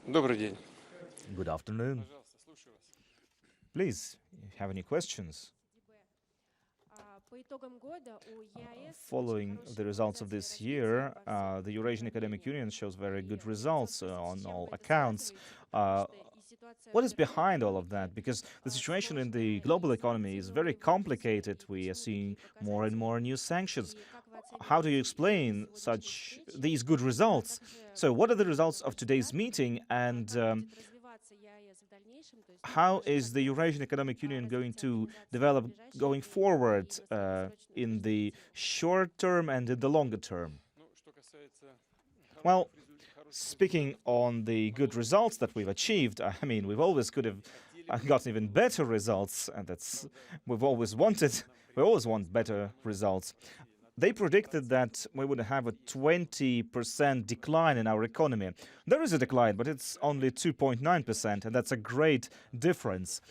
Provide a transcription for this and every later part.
Добрый день. Good afternoon. Please, if you have any questions. Following the results of this year, the Eurasian Economic Union shows very good results on all accounts. Uh, what is behind all of that? Because the situation in the global economy is very complicated. We are seeing more and more new sanctions. How do you explain such these good results? So, what are the results of today's meeting, and how is the Eurasian Economic Union going to develop going forward in the short term and in the longer term? Well, speaking on the good results that we've achieved, I mean, we've always could have gotten even better results, and that's we've always wanted. We always want better results. They predicted that we would have a 20% decline in our economy. There is a decline, but it's only 2.9%, and that's a great difference.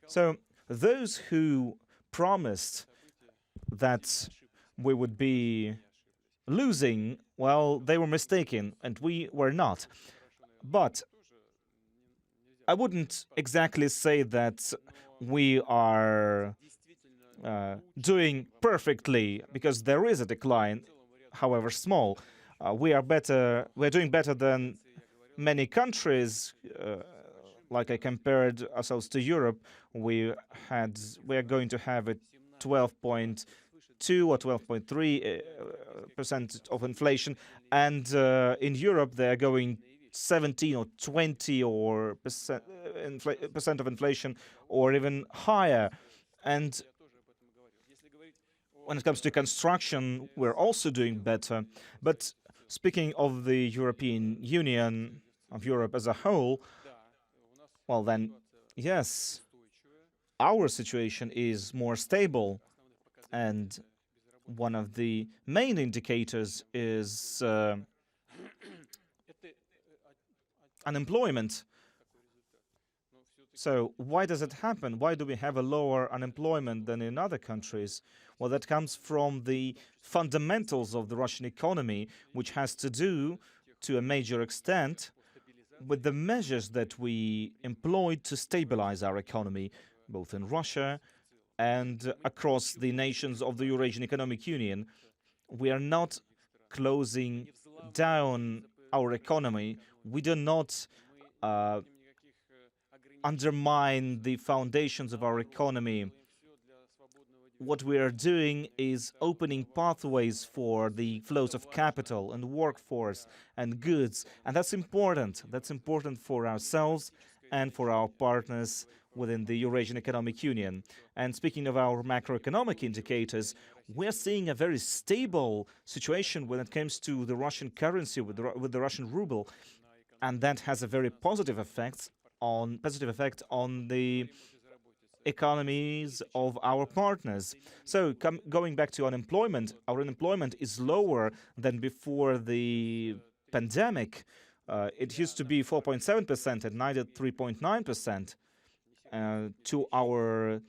So those who promised that we would be losing, well, they were mistaken, and we were not. But I wouldn't exactly say that we are doing perfectly, because there is a decline, however small. We are better. We're doing better than many countries. Like I compared ourselves to Europe, we are going to have a 12.2 or 12.3% of inflation, and in Europe they are going 17 or 20 or percent of inflation, or even higher. And when it comes to construction, we're also doing better. But speaking of the European Union, of Europe as a whole, well then, yes, our situation is more stable, and one of the main indicators is unemployment. So why does it happen? Why do we have a lower unemployment than in other countries? Well, that comes from the fundamentals of the Russian economy, which has to do, to a major extent, with the measures that we employed to stabilize our economy, both in Russia and across the nations of the Eurasian Economic Union. We are not closing down our economy. We do not undermine the foundations of our economy. What we are doing is opening pathways for the flows of capital and workforce and goods, and that's important. That's important for ourselves and for our partners within the Eurasian Economic Union. And speaking of our macroeconomic indicators, we're seeing a very stable situation when it comes to the Russian currency, with the Russian ruble, and that has a very positive effect on the economies of our partners. So going back to unemployment, our unemployment is lower than before the pandemic. It used to be 4.7% and now at 3.9%. To our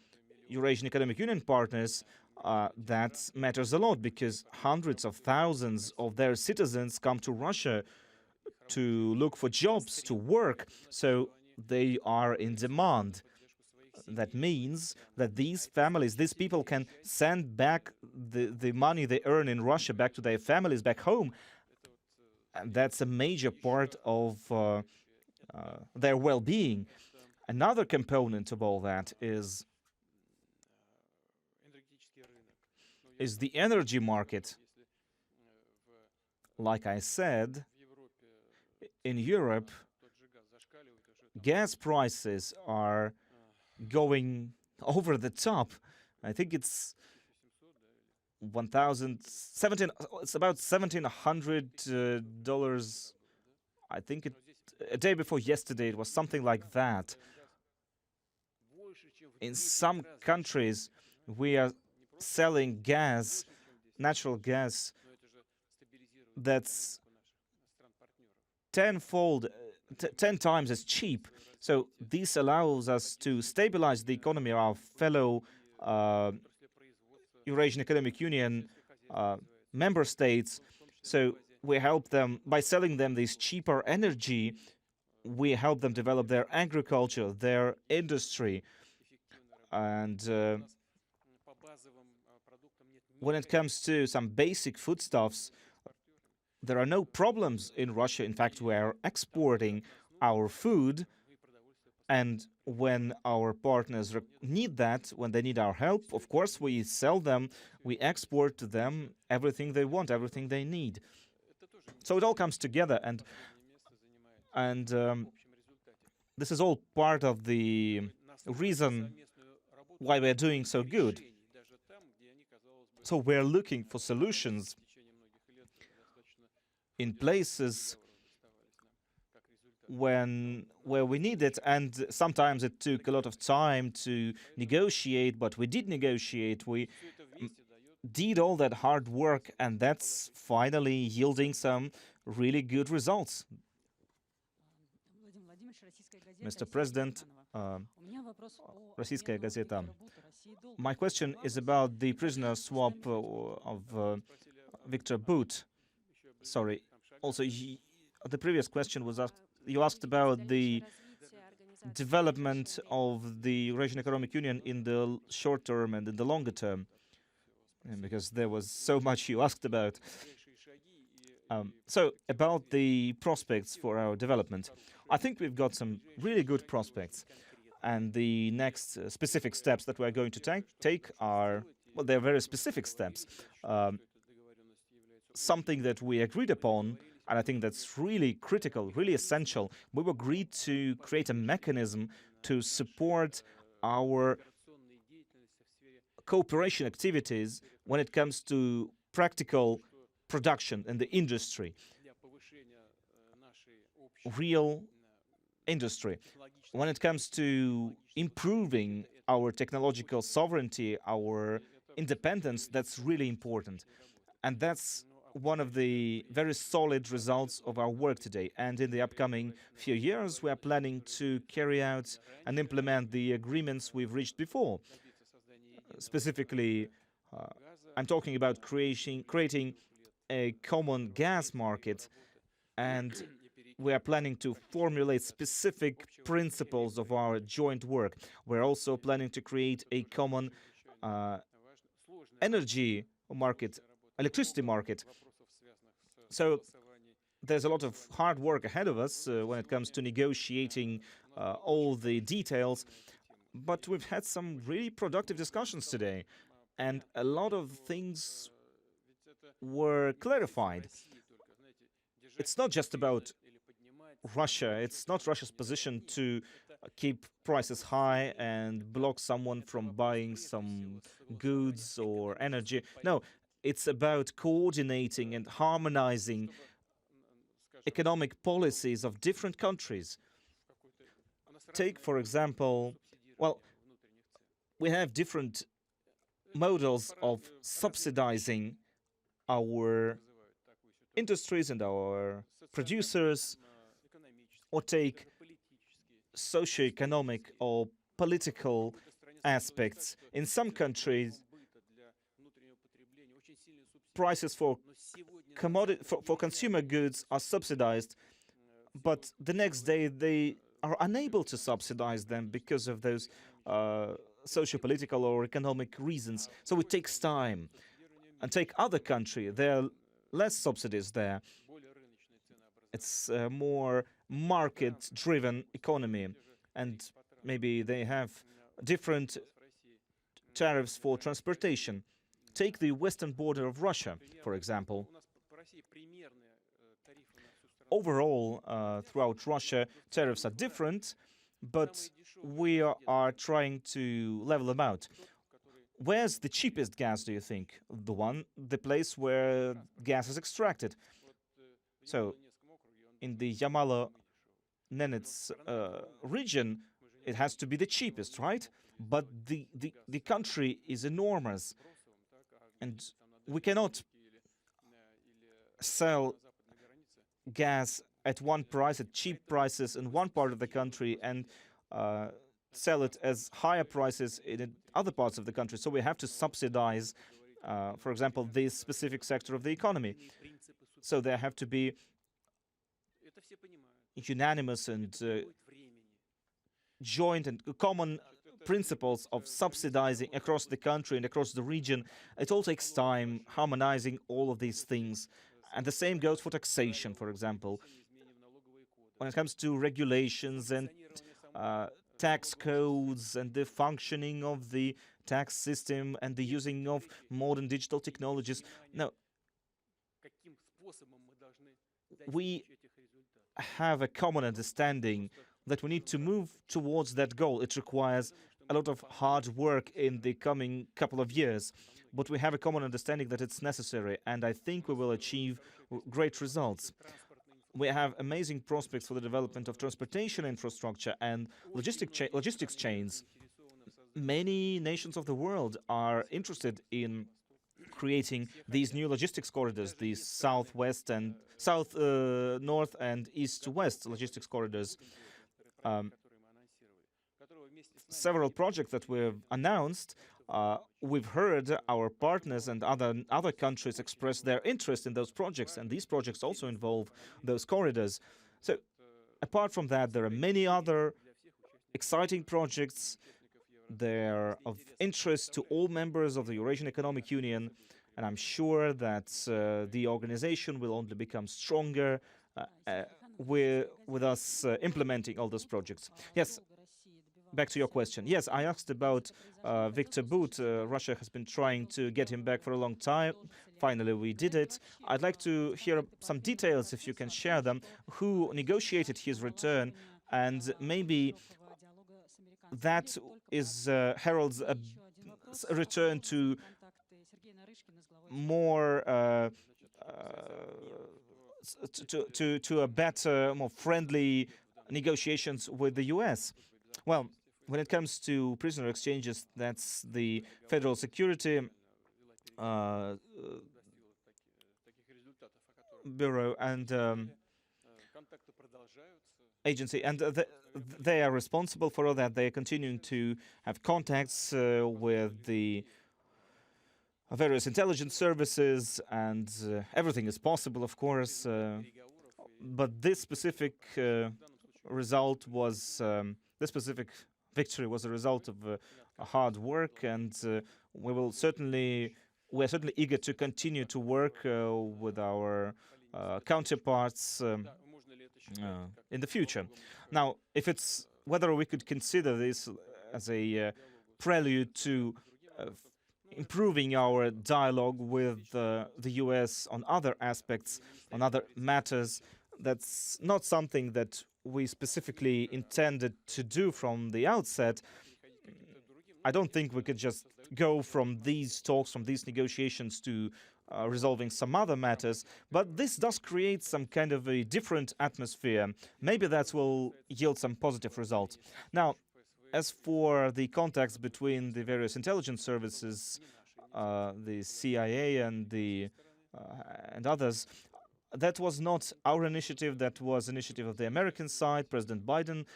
Eurasian Economic Union partners, that matters a lot, because hundreds of thousands of their citizens come to Russia to look for jobs, to work. So they are in demand. That means that these families, these people can send back the money they earn in Russia back to their families back home. And that's a major part of their well-being. Another component of all that is the energy market. Like I said, in Europe, gas prices are going over the top. I think it's it's about $1,700. I think a day before yesterday it was something like that. In some countries, we are selling gas, natural gas, that's tenfold, 10 times as cheap. So this allows us to stabilize the economy of our fellow Eurasian Economic Union member states. So we help them by selling them this cheaper energy. We help them develop their agriculture, their industry, and when it comes to some basic foodstuffs, there are no problems in Russia. In fact, we are exporting our food, and when our partners need that, when they need our help, of course, we sell them, we export to them everything they want, everything they need. So it all comes together, and this is all part of the reason why we're doing so good. So we're looking for solutions in places where we need it, and sometimes it took a lot of time to negotiate, but we did negotiate. We did all that hard work, and that's finally yielding some really good results. Mr. President, Российская газета. My question is about the prisoner swap of Victor Bout. Sorry. Also, the previous question was you asked about the development of the Eurasian Economic Union in the short term and in the longer term, because there was so much you asked about. So, about the prospects for our development, I think we've got some really good prospects, and the next specific steps that we're going to take are, well, they're very specific steps. Something that we agreed upon, and I think that's really critical, really essential. We've agreed to create a mechanism to support our cooperation activities when it comes to practical production in the industry, real industry. When it comes to improving our technological sovereignty, our independence, that's really important. And that's one of the very solid results of our work today. And in the upcoming few years, we are planning to carry out and implement the agreements we've reached before. Specifically, I'm talking about creating a common gas market, and we are planning to formulate specific principles of our joint work. We're also planning to create a common energy market, electricity market. So there's a lot of hard work ahead of us when it comes to negotiating all the details, but we've had some really productive discussions today, and a lot of things were clarified. It's not just about Russia. It's not Russia's position to keep prices high and block someone from buying some goods or energy. No, it's about coordinating and harmonizing economic policies of different countries. Take, for example, well, we have different models of subsidizing our industries and our producers, or take socioeconomic or political aspects. In some countries, prices for consumer goods are subsidized, but the next day they are unable to subsidize them because of those socio-political or economic reasons. So it takes time. And take other country, there are less subsidies there. It's a more market-driven economy, and maybe they have different tariffs for transportation. Take the western border of Russia, for example. Overall, throughout Russia, tariffs are different, but we are trying to level them out. Where's the cheapest gas, do you think? The place where gas is extracted. So, in the Yamalo-Nenets region, it has to be the cheapest, right? But the country is enormous, and we cannot sell gas at one price, at cheap prices in one part of the country, and sell it as higher prices in other parts of the country. So we have to subsidize, for example, this specific sector of the economy. So there have to be unanimous and joint and common principles of subsidizing across the country and across the region. It all takes time harmonizing all of these things. And the same goes for taxation, for example. When it comes to regulations and tax codes and the functioning of the tax system and the using of modern digital technologies. Now, we have a common understanding that we need to move towards that goal. It requires a lot of hard work in the coming couple of years, but we have a common understanding that it's necessary, and I think we will achieve great results. We have amazing prospects for the development of transportation infrastructure and logistics chains. Many nations of the world are interested in creating these new logistics corridors, these southwest and south, north and east to west logistics corridors. Several projects that we've announced, we've heard our partners and other countries express their interest in those projects, and these projects also involve those corridors. So, apart from that, there are many other exciting projects. They're of interest to all members of the Eurasian Economic Union, and I'm sure that the organization will only become stronger with us implementing all those projects. Yes, back to your question. Yes, I asked about Viktor Bout. Russia has been trying to get him back for a long time. Finally, we did it. I'd like to hear some details, if you can share them. Who negotiated his return? And maybe that is heralds a return to more to a better, more friendly negotiations with the US. Well, when it comes to prisoner exchanges, that's the Federal Security Bureau and agency, and they are responsible for all that. They are continuing to have contacts with the various intelligence services, and everything is possible, of course. But this specific result was this specific victory was a result of hard work, and we're certainly eager to continue to work with our counterparts in the future. Now, if it's whether we could consider this as a prelude to improving our dialogue with the US on other aspects, on other matters, that's not something that we specifically intended to do from the outset. I don't think we could just go from these talks, from these negotiations to resolving some other matters, but this does create some kind of a different atmosphere. Maybe that will yield some positive results. Now, as for the contacts between the various intelligence services, the CIA and others, that was not our initiative. That was initiative of the American side. President Biden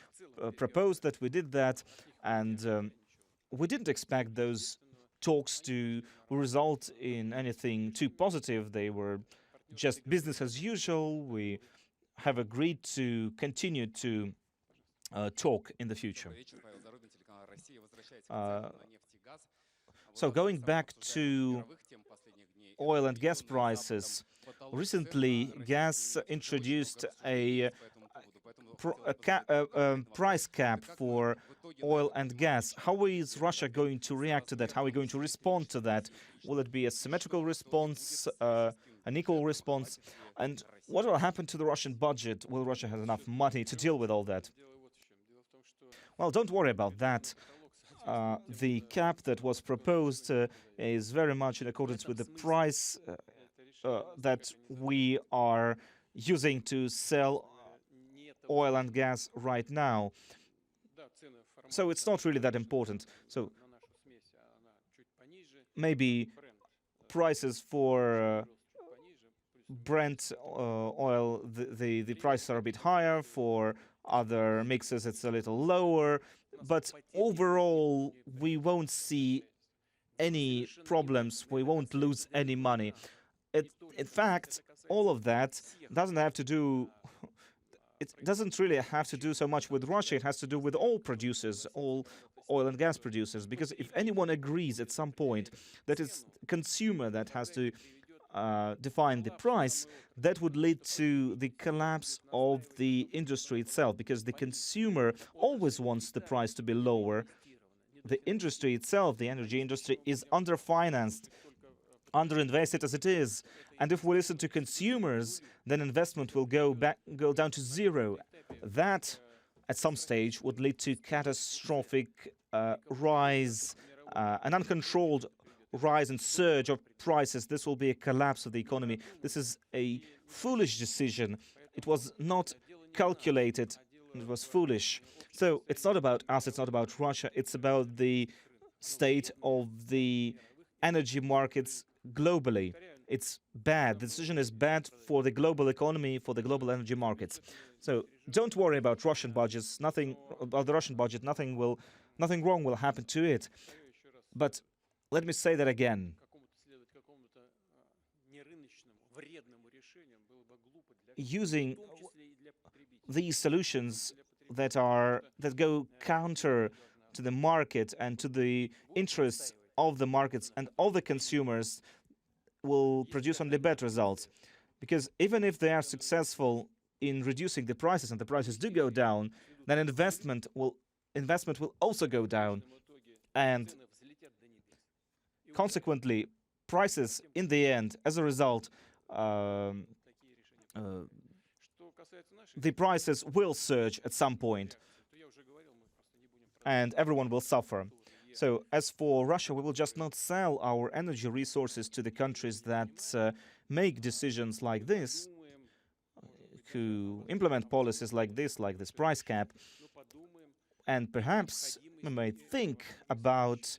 proposed that we did that, and we didn't expect those talks to result in anything too positive. They were just business as usual. We have agreed to continue to talk in the future. So going back to oil and gas prices, recently gas introduced a price cap for oil and gas. How is Russia going to react to that? How are we going to respond to that? Will it be a symmetrical response, an equal response? And what will happen to the Russian budget? Will Russia have enough money to deal with all that? Well, don't worry about that. The cap that was proposed is very much in accordance with the price that we are using to sell oil and gas right now. So it's not really that important. So maybe prices for Brent oil, the prices are a bit higher. For other mixes, it's a little lower. But overall, we won't see any problems. We won't lose any money. In fact, all of that doesn't have to do it doesn't really have to do so much with Russia. It has to do with all producers, all oil and gas producers, because if anyone agrees at some point that it's consumer that has to define the price, that would lead to the collapse of the industry itself, because the consumer always wants the price to be lower. The industry itself, the energy industry, is underfinanced, underinvested as it is. And if we listen to consumers, then investment will go down to zero. That, at some stage, would lead to catastrophic rise, an uncontrolled rise and surge of prices. This will be a collapse of the economy. This is a foolish decision. It was not calculated. It was foolish. So it's not about us. It's not about Russia. It's about the state of the energy markets globally. It's bad. The decision is bad for the global economy, for the global energy markets. So don't worry about Russian budgets. Nothing about the Russian budget. Nothing wrong will happen to it. But let me say that again. Using these solutions that go counter to the market and to the interests of the markets and of the consumers will produce only bad results. Because even if they are successful in reducing the prices and the prices do go down, then investment will also go down. And consequently, prices in the end, as a result, the prices will surge at some point, and everyone will suffer. So as for Russia, we will just not sell our energy resources to the countries that make decisions like this, who implement policies like this price cap, and perhaps we may think about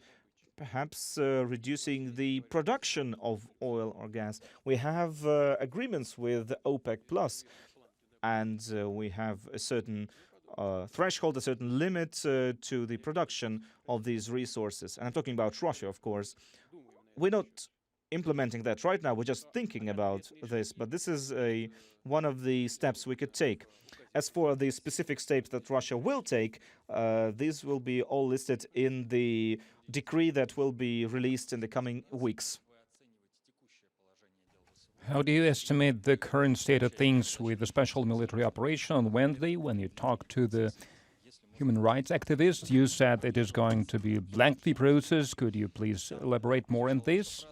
reducing the production of oil or gas. We have agreements with OPEC Plus, and we have a certain threshold, a certain limit to the production of these resources. And I'm talking about Russia, of course. We're not implementing that right now. We're just thinking about this, but this is one of the steps we could take. As for the specific steps that Russia will take, these will be all listed in the decree that will be released in the coming weeks. How do you estimate the current state of things with the special military operation on Wednesday? When you talked to the human rights activists, you said it is going to be a lengthy process. Could you please elaborate more on this?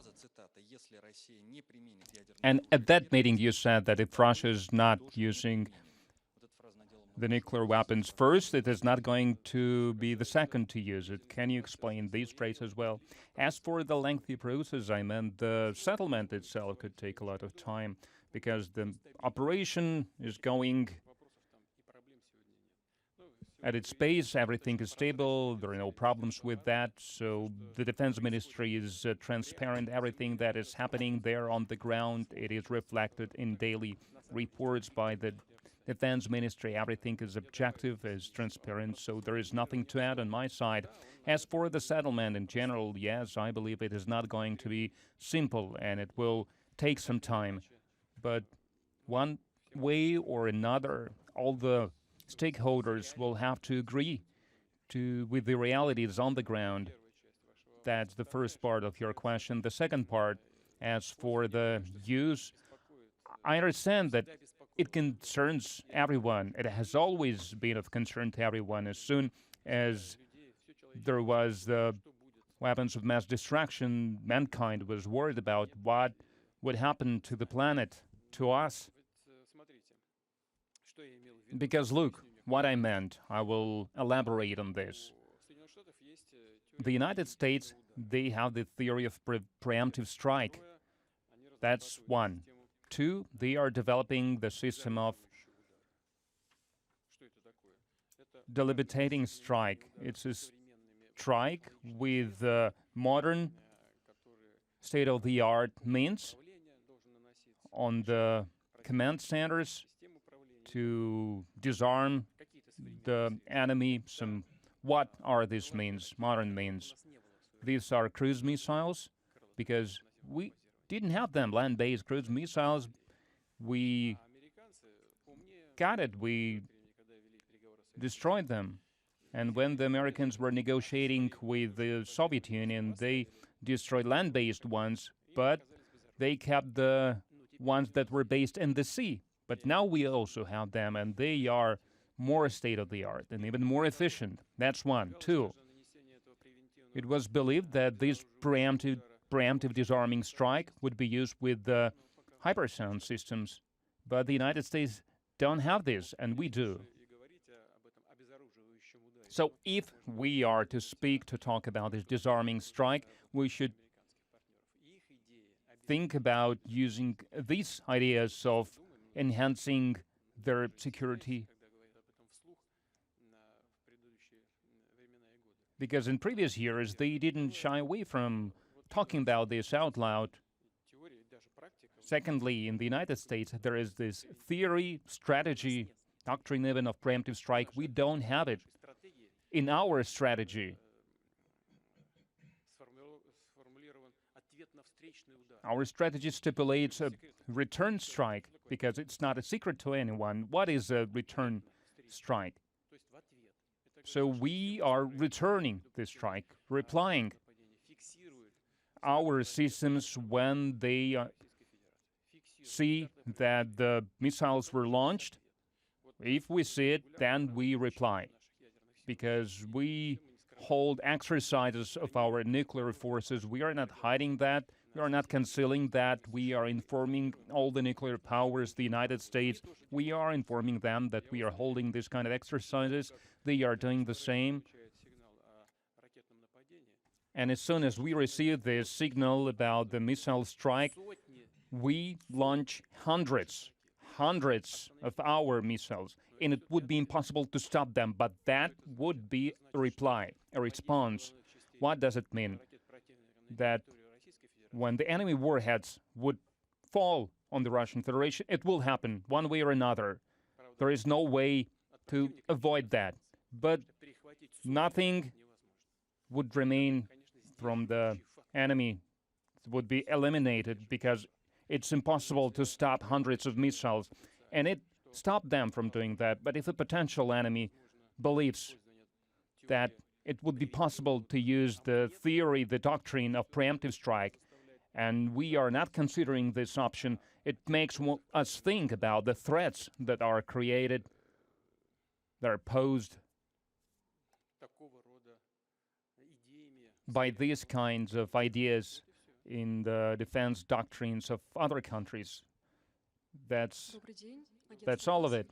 And at that meeting, you said that if Russia is not using the nuclear weapons first, it is not going to be the second to use it. Can you explain these traits as well? As for the lengthy process, I meant the settlement itself could take a lot of time because the operation is going at its pace, everything is stable, there are no problems with that, so the defense ministry is transparent. Everything that is happening there on the ground, it is reflected in daily reports by the defense ministry. Everything is objective, is transparent, so there is nothing to add on my side. As for the settlement in general, yes, I believe it is not going to be simple and it will take some time. But one way or another, all the stakeholders will have to agree with the realities on the ground. That's the first part of your question. The second part, as for the use, I understand that it concerns everyone. It has always been of concern to everyone. As soon as there was the weapons of mass destruction, mankind was worried about what would happen to the planet, to us. Because look, what I meant, I will elaborate on this. The United States, they have the theory of preemptive strike. That's one. Two, they are developing the system of debilitating strike. It's a strike with modern state-of-the-art means on the command centers to disarm the enemy. What are these means, modern means? These are cruise missiles, because we didn't have them, land-based cruise missiles. We got it. We destroyed them. And when the Americans were negotiating with the Soviet Union, they destroyed land-based ones, but they kept the ones that were based in the sea. But now we also have them, and they are more state-of-the-art and even more efficient. That's one. Two, it was believed that this preemptive disarming strike would be used with the hypersonic systems, but the United States don't have this, and we do. So if we are to talk about this disarming strike, we should think about using these ideas of enhancing their security. Because in previous years, they didn't shy away from talking about this out loud. Secondly, in the United States, there is this theory, strategy, doctrine even of preemptive strike. We don't have it in our strategy. Our strategy stipulates a return strike because it's not a secret to anyone. What is a return strike? So we are returning the strike, replying. Our systems, when they see that the missiles were launched, if we see it, then we reply. Because we hold exercises of our nuclear forces. We are not hiding that. We are not concealing that. We are informing all the nuclear powers, the United States. We are informing them that we are holding this kind of exercises. They are doing the same. And as soon as we receive this signal about the missile strike, we launch hundreds of our missiles. And it would be impossible to stop them, but that would be a reply, a response. What does it mean? That when the enemy warheads would fall on the Russian Federation, it will happen one way or another. There is no way to avoid that. But nothing would remain from the enemy. It would be eliminated because it's impossible to stop hundreds of missiles. And it stopped them from doing that. But if a potential enemy believes that it would be possible to use the theory, the doctrine of preemptive strike, and we are not considering this option, it makes us think about the threats that are created, that are posed by these kinds of ideas in the defense doctrines of other countries. That's all of it.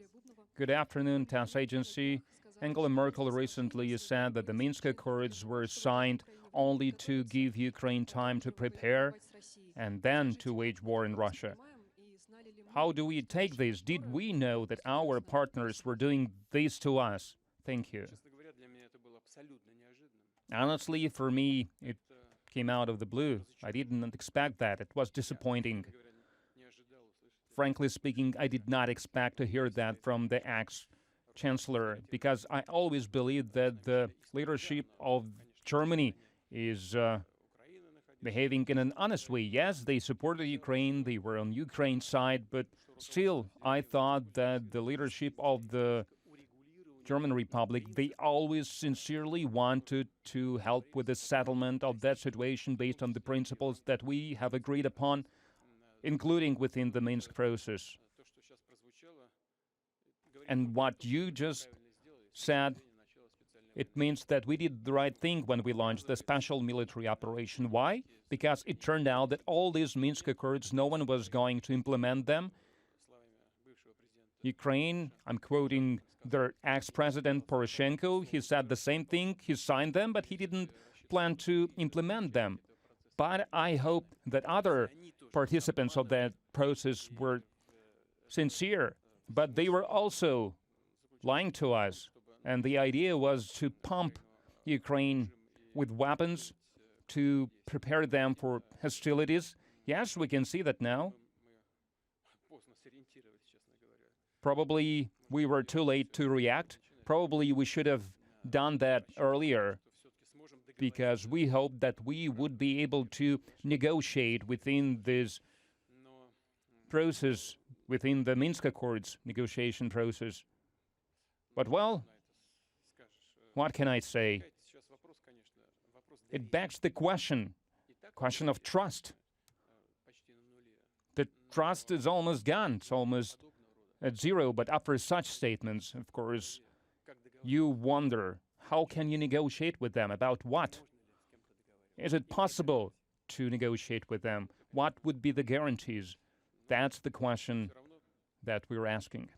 Good afternoon, TASS agency. Angela Merkel recently said that the Minsk Accords were signed only to give Ukraine time to prepare and then to wage war in Russia. How do we take this? Did we know that our partners were doing this to us? Thank you. Honestly, for me, it came out of the blue. I didn't expect that. It was disappointing. Frankly speaking, I did not expect to hear that from the ex-chancellor, because I always believed that the leadership of Germany is behaving in an honest way. Yes, they supported Ukraine, they were on Ukraine's side, but still, I thought that the leadership of the German Republic, they always sincerely wanted to help with the settlement of that situation based on the principles that we have agreed upon, including within the Minsk process. And what you just said, it means that we did the right thing when we launched the special military operation. Why? Because it turned out that all these Minsk Accords, no one was going to implement them. Ukraine, I'm quoting their ex-president Poroshenko, he said the same thing, he signed them, but he didn't plan to implement them. But I hope that other participants of that process were sincere, but they were also lying to us. And the idea was to pump Ukraine with weapons to prepare them for hostilities. Yes, we can see that now. Probably we were too late to react. Probably we should have done that earlier, because we hoped that we would be able to negotiate within this process within the Minsk Accords negotiation process. But well, what can I say? It begs the question of trust. The trust is almost gone, it's almost at zero, but after such statements, of course, you wonder, how can you negotiate with them? About what? Is it possible to negotiate with them? What would be the guarantees? That's the question that we're asking.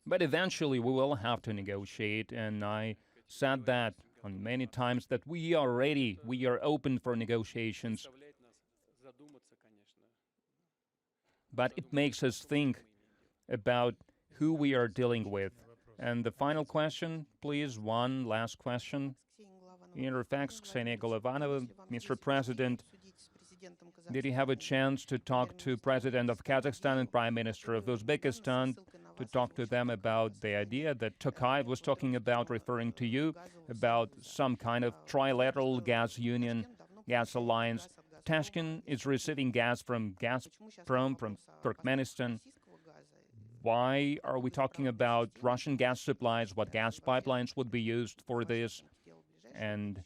But eventually we will have to negotiate, and I said that on many times that we are ready, we are open for negotiations. But it makes us think about who we are dealing with. And the final question, please, one last question. Interfax, Ksenia Golovanova, Mr. President, did you have a chance to talk to President of Kazakhstan and Prime Minister of Uzbekistan to talk to them about the idea that Tokayev was talking about, referring to you, about some kind of trilateral gas union, gas alliance? Tashkent is receiving gas from Gazprom, from Turkmenistan. Why are we talking about Russian gas supplies? What gas pipelines would be used for this? And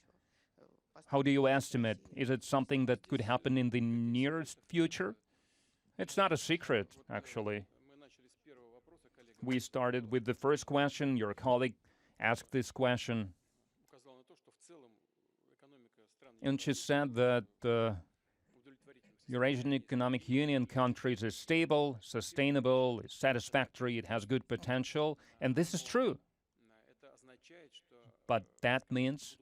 how do you estimate? Is it something that could happen in the nearest future? It's not a secret, actually. We started with the first question. Your colleague asked this question. And she said that Eurasian Economic Union countries is stable, sustainable, is satisfactory, it has good potential, and this is true. But that means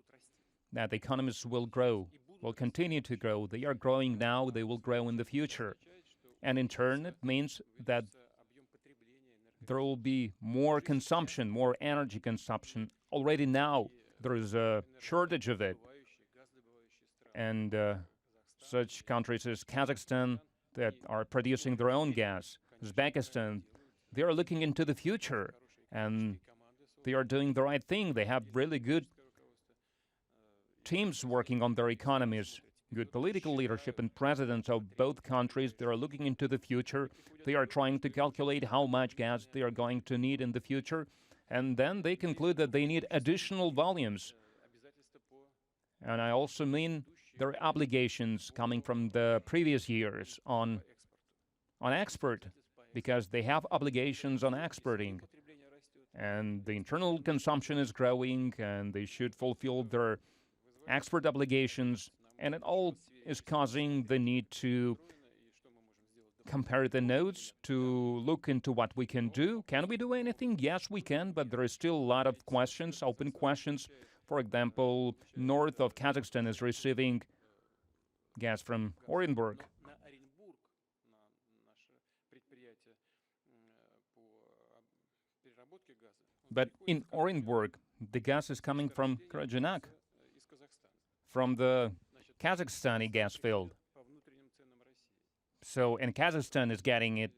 that the economies will grow, will continue to grow. They are growing now, they will grow in the future. And in turn, it means that there will be more consumption, more energy consumption. Already now, there is a shortage of it. And such countries as Kazakhstan that are producing their own gas, Uzbekistan, they are looking into the future, and they are doing the right thing. They have really good teams working on their economies, good political leadership, and presidents of both countries. They are looking into the future. They are trying to calculate how much gas they are going to need in the future, and then they conclude that they need additional volumes. And I also mean their obligations coming from the previous years on export, because they have obligations on exporting. And the internal consumption is growing, and they should fulfill their export obligations, and it all is causing the need to compare the notes, to look into what we can do. Can we do anything? Yes, we can, but there is still a lot of questions, open questions. For example, north of Kazakhstan is receiving gas from Orenburg. But in Orenburg, the gas is coming from Kyrgyzstan, from the Kazakhstani gas field. So, and Kazakhstan is getting it,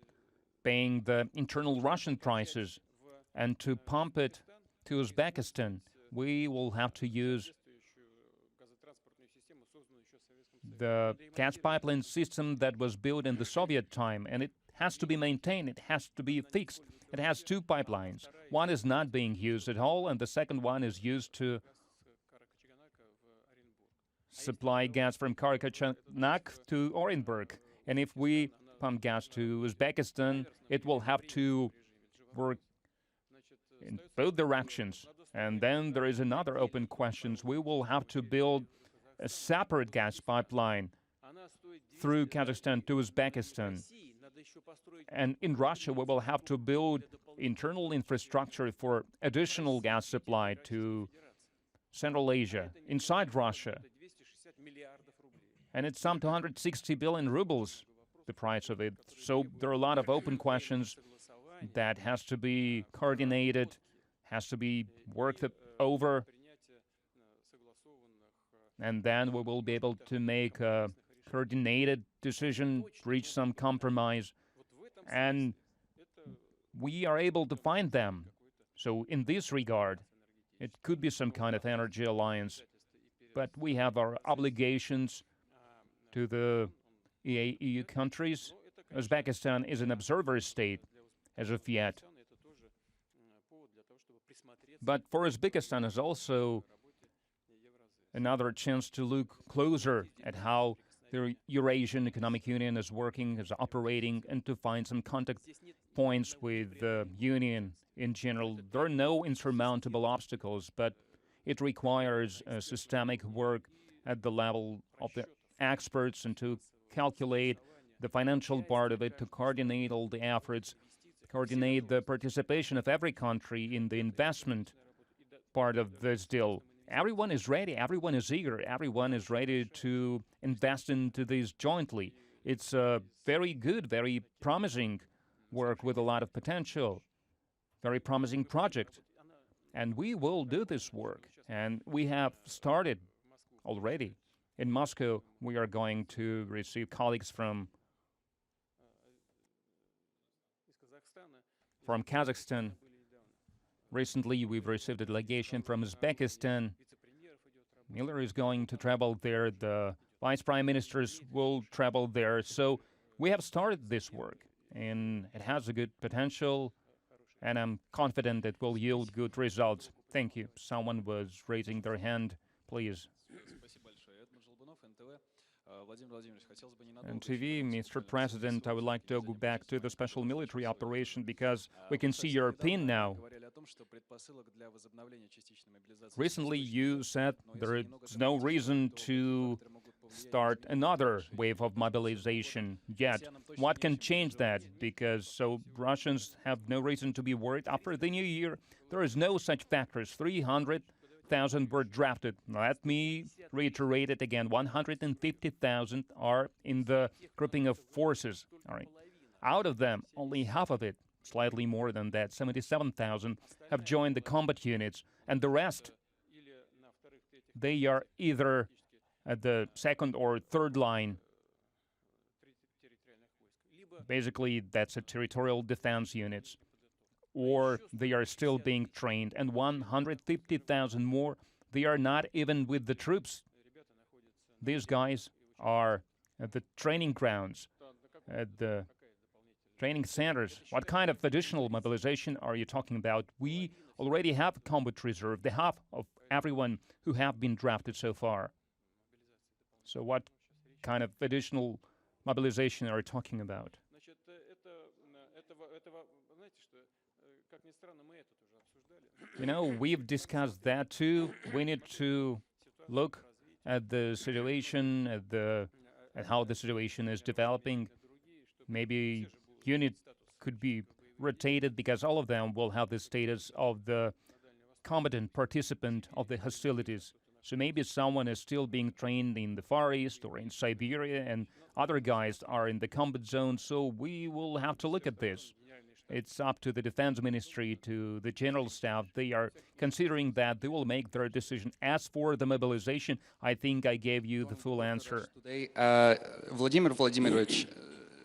paying the internal Russian prices. And to pump it to Uzbekistan, we will have to use the gas pipeline system that was built in the Soviet time, and it has to be maintained, it has to be fixed. It has two pipelines. One is not being used at all, and the second one is used to supply gas from Karachaganak to Orenburg. And if we pump gas to Uzbekistan, it will have to work in both directions. And then there is another open question. We will have to build a separate gas pipeline through Kazakhstan to Uzbekistan. And in Russia, we will have to build internal infrastructure for additional gas supply to Central Asia, inside Russia. And it's some 260 billion rubles, the price of it. So there are a lot of open questions that has to be coordinated, has to be worked over. And then we will be able to make a coordinated decision, reach some compromise, and we are able to find them. So in this regard, it could be some kind of energy alliance, but we have our obligations to the EU countries, Uzbekistan is an observer state as of yet. But for Uzbekistan is also another chance to look closer at how the Eurasian Economic Union is working, is operating, and to find some contact points with the Union in general. There are no insurmountable obstacles, but it requires systemic work at the level of the experts and to calculate the financial part of it, to coordinate all the efforts, coordinate the participation of every country in the investment part of this deal. Everyone is ready, everyone is eager, everyone is ready to invest into this jointly. It's a very good, very promising work with a lot of potential, very promising project. And we will do this work. And we have started already. In Moscow, we are going to receive colleagues from Kazakhstan. Recently, we've received a delegation from Uzbekistan. Miller is going to travel there. The vice prime ministers will travel there. So we have started this work, and it has a good potential, and I'm confident it will yield good results. Thank you. Someone was raising their hand. Please. And TV, Mr. President, I would like to go back to the special military operation because we can see your pin now. Recently, you said there is no reason to start another wave of mobilization yet. What can change that? Because so Russians have no reason to be worried. After the new year, there is no such factors. 300,000 were drafted. Let me reiterate it again. 150,000 are in the grouping of forces. All right. Out of them, only half of it, slightly more than that, 77,000, have joined the combat units. And the rest, they are either at the second or third line. Basically, that's a territorial defense units. Or they are still being trained. And 150,000 more, they are not even with the troops. These guys are at the training grounds, at the training centers. What kind of additional mobilization are you talking about? We already have a combat reserve, the half of everyone who have been drafted so far. So what kind of additional mobilization are you talking about? You know, we've discussed that too. We need to look at the situation, at how the situation is developing. Maybe unit could be rotated because all of them will have the status of the combatant participant of the hostilities. So maybe someone is still being trained in the Far East or in Siberia, and other guys are in the combat zone. So we will have to look at this. It's up to the Defense Ministry, to the General Staff. They are considering that they will make their decision. As for the mobilization, I think I gave you the full answer. Today, Vladimir Vladimirovich,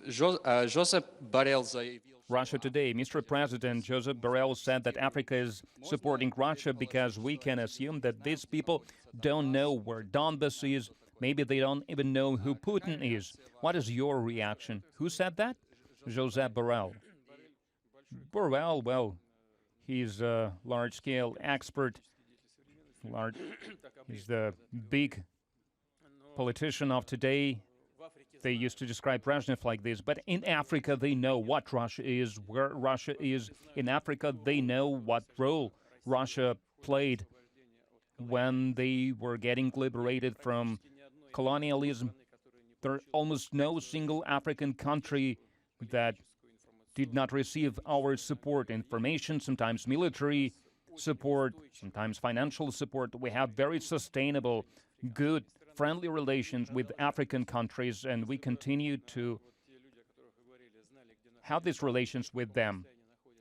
Joseph Borrell Russia Today, Mr. President Joseph Borrell said that Africa is supporting Russia because we can assume that these people don't know where Donbas is. Maybe they don't even know who Putin is. What is your reaction? Who said that? Joseph Borrell. Borrell, well, he's a large-scale expert. He's the big politician of today. They used to describe Brezhnev like this, but in Africa they know what Russia is, where Russia is. In Africa they know what role Russia played when they were getting liberated from colonialism. There are almost no single African country that did not receive our support, information, sometimes military support, sometimes financial support. We have very sustainable, good, friendly relations with African countries, and we continue to have these relations with them.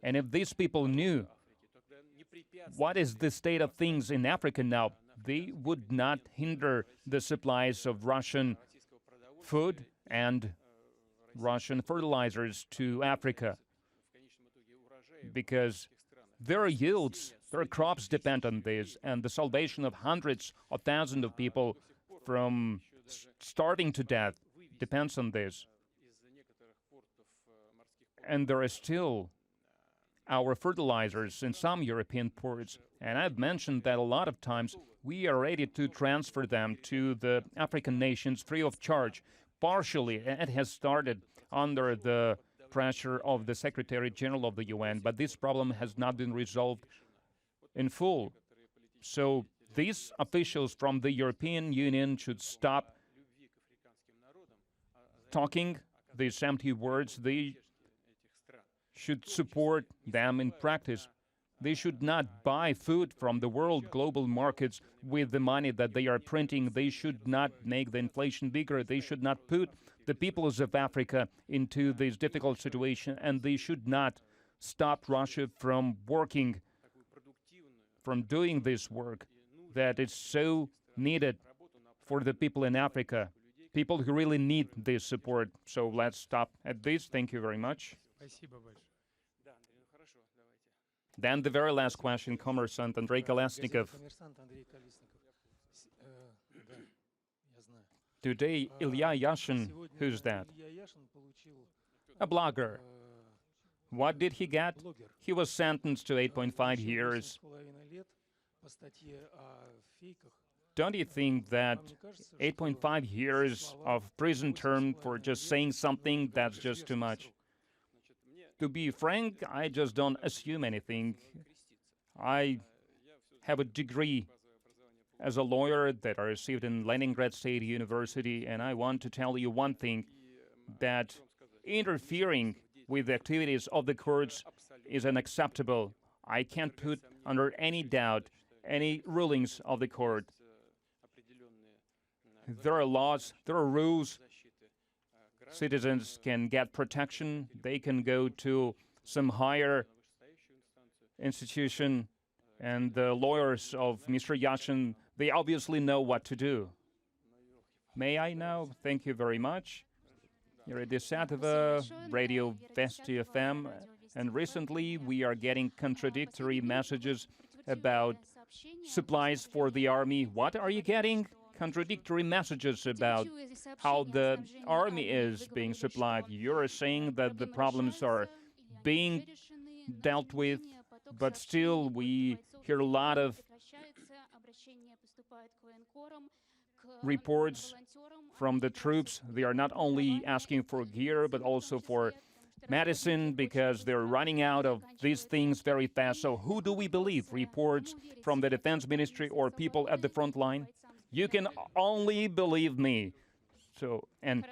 And if these people knew what is the state of things in Africa now, they would not hinder the supplies of Russian food and Russian fertilizers to Africa, because their yields, their crops depend on this, and the salvation of hundreds of thousands of people from starving to death depends on this. and there are still our fertilizers in some European ports. And I've mentioned that a lot of times we are ready to transfer them to the African nations free of charge. Partially, it has started under the pressure of the Secretary General of the UN, but this problem has not been resolved in full. So these officials from the European Union should stop talking these empty words. They should support them in practice. They should not buy food from the world global markets with the money that they are printing. They should not make the inflation bigger. They should not put the peoples of Africa into this difficult situation, and they should not stop Russia from working, from doing this work that is so needed for the people in Africa, people who really need this support. So let's stop at this. Thank you very much. Then the very last question, Commerçant Andrei Kolesnikov. Today, Ilya Yashin, who's that? A blogger. What did he get? He was sentenced to 8.5 years. Don't you think that 8.5 years of prison term for just saying something, that's just too much? To be frank, I just don't assume anything. I have a degree as a lawyer that I received in Leningrad State University, and I want to tell you one thing, that interfering with the activities of the courts is unacceptable. I can't put under any doubt any rulings of the court. There are laws, there are rules. Citizens can get protection. They can go to some higher institution, and the lawyers of Mr. Yashin, they obviously know what to do. May I now? Thank you very much. You're Desatova, Radio Vesti FM, and recently we are getting contradictory messages about supplies for the army. What are you getting? Contradictory messages about how the army is being supplied. You're saying that the problems are being dealt with, but still we hear a lot of reports from the troops. They are not only asking for gear, but also for medicine, because they're running out of these things very fast. So who do we believe? Reports from the Defense Ministry or people at the front line? You can only believe me. So, and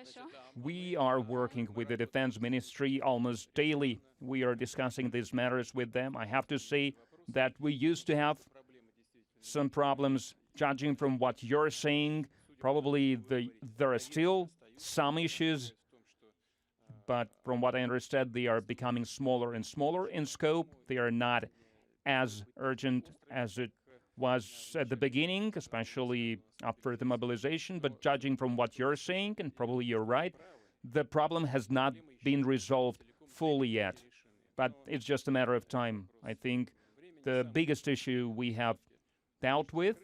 we are working with the Defense Ministry almost daily. We are discussing these matters with them. I have to say that we used to have some problems. Judging from what you're saying, probably there are still some issues, but from what I understand, they are becoming smaller and smaller in scope. They are not as urgent as it was at the beginning, especially after the mobilization. But judging from what you're saying, and probably you're right, the problem has not been resolved fully yet. But it's just a matter of time. I think the biggest issue we have dealt with,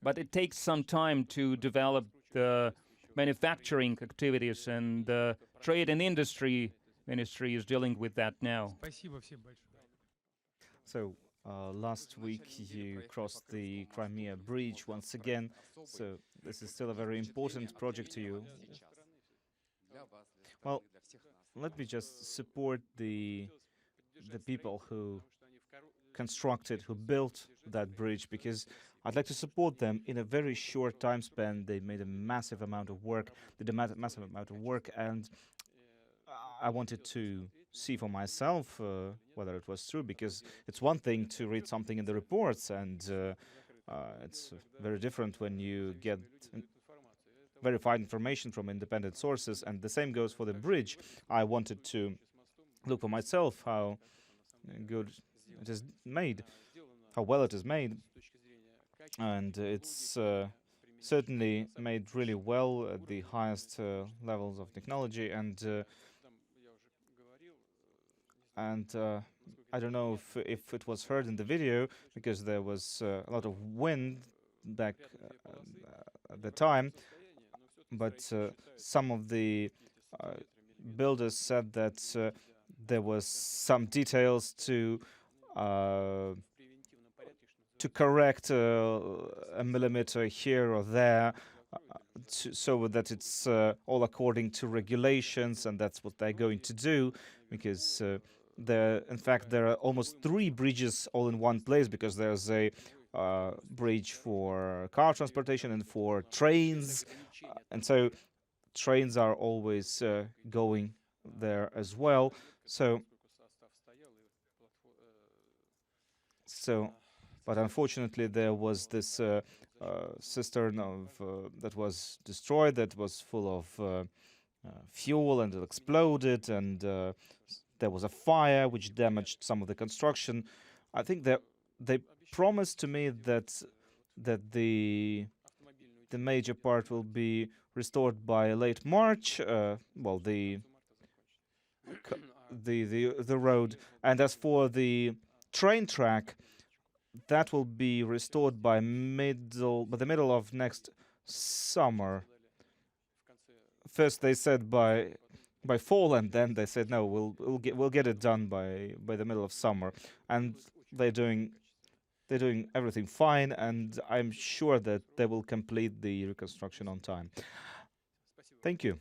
but it takes some time to develop the manufacturing activities, and the Trade and Industry Ministry is dealing with that now. So, last week you crossed the Crimea Bridge once again, so this is still a very important project to you. Well, let me just support the people who constructed, who built that bridge, because I'd like to support them. In a very short time span, they made a massive amount of work, massive amount of work, and I wanted to see for myself whether it was true, because it's one thing to read something in the reports, and it's very different when you get verified information from independent sources, and the same goes for the bridge. I wanted to look for myself how good it is made, how well it is made, and it's certainly made really well at the highest levels of technology, and I don't know if it was heard in the video, because there was a lot of wind back at the time, but some of the builders said that there was some details to correct a millimeter here or there, so that it's all according to regulations, and that's what they're going to do, because in fact, there are almost 3 bridges all in one place, because there's a bridge for car transportation and for trains, and so trains are always going there as well. So, but unfortunately, there was this cistern that was destroyed, that was full of fuel, and it exploded, and there was a fire which damaged some of the construction. I think that they promised to me that the major part will be restored by late March. Well, the road, and as for the train track, that will be restored by the middle of next summer. First they said by fall, and then they said no, we'll get it done by the middle of summer, and they're doing everything fine, and I'm sure that they will complete the reconstruction on time. Thank you.